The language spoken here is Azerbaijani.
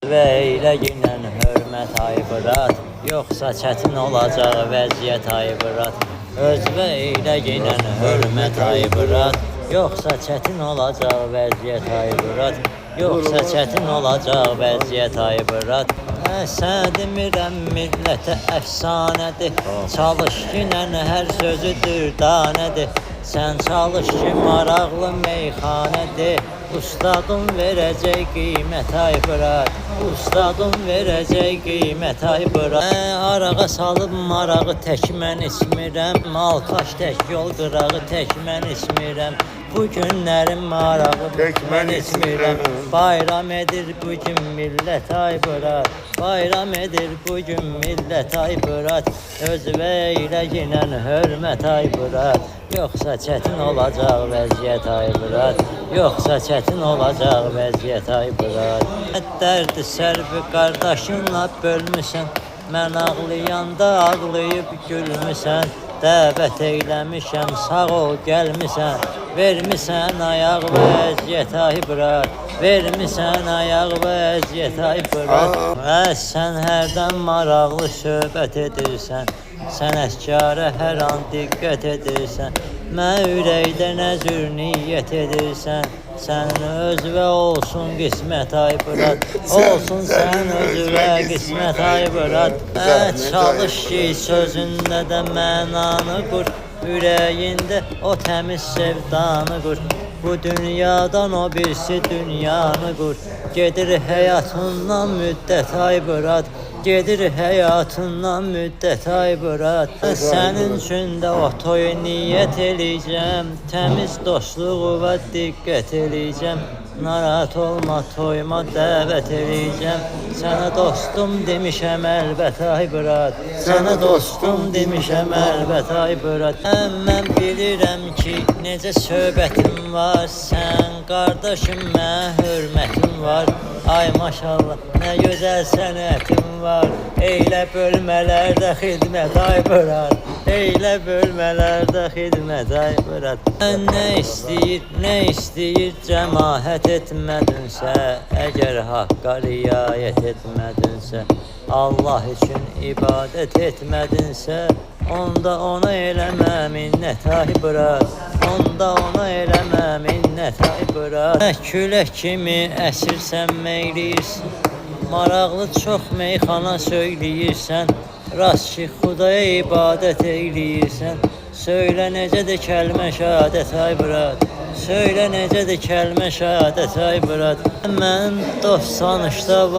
Və ilə ginən hörmət ayıbırat, yoxsa çətin olacaq vəziyyət ayıbırat. Özvə ilə ginən hörmət ayıbırat, yoxsa çətin olacaq vəziyyət ayıbırat. Yoxsa çətin olacaq vəziyyət ayıbırat. Sən demirəm millətə əfsanədir, çalış ginən hər sözüdür danədir. Sən çalış ki maraqlı meyxanədir, ustadın verəcək qiymət ayıbırat. Ustadın verəcək qiymət ayıbırat. Arağa salıb marağı tək mən içmirəm, malkaş tək yol qırağı tək mən içmirəm. Bu günlərin marağı tək mən içmirəm. Bayram edir bugün millət ayıbırat, bayram edir bugün millət ayıbırat. Özvə ilə ginən hörmət ayıbırat, yoxsa çətin olacaq vəziyyət ayıbırat. Yoxsa çətin olacaq vəziyyət ayıbırat. Dərdi sərbi qardaşınla bölmüsən, mən ağlayanda ağlayıb gülmüsən. Dəvət eyləmişəm, sağ ol gəlmisən, vermisən ayaq vəziyyət ayıbırat. Vermisən ayaq vəziyyət ayıbırat. Sən hərdən maraqlı söhbət edirsən, sənətkara hər an diqqət edirsən. Mən ürəkdə nə cür niyyət edirsən, sənin özvə olsun qismət ayıbırat. Olsun sənin özvə qismət ayıbırat. Çalış ki sözündə də mənanı qur, ürəyində o təmiz sevdanı qur. Bu dünyadan o birisi dünyanı qur. Gedir həyatından müddət ayıbırat, gedir həyatından müddət ayıbırat. Sənin üçün də o toyu niyyət eləyəcəm, təmiz dostluğuna diqqət eləyəcəm. Narahat olma, toyuma dəvət eləyəcəm. Sənə dostum demişəm əlbət ayıbırat, sənə dostum demişəm əlbət ayıbırat. Mən bilirəm ki necə söhbətim var, sən qardaşım mənə hörmətim var. Ay maşallah nə gözəl sənətim var, eylə bölmələrdə xidmət ayıbırat. Eylə bölmələrdə xidmət ayıbırat. Nə istəyir cəmaət etmədinsə, əgər haqqa riayət etmədinsə, Allah üçün ibadət etmədinsə, onda ona eləmə minnət ayıbırat. Onda ona eləmə minnət ayıbırat. Külək kimi əsirsən meyləyirsən, maraqlı çox meyxana söyləyirsən. Rast ki Xudaya ibadət eyləyirsən, söylə necədir kəlmə şəhadət ayıbırat. Söylə necədir kəlmə şəhadət ayıbırat. Mən dost sanışda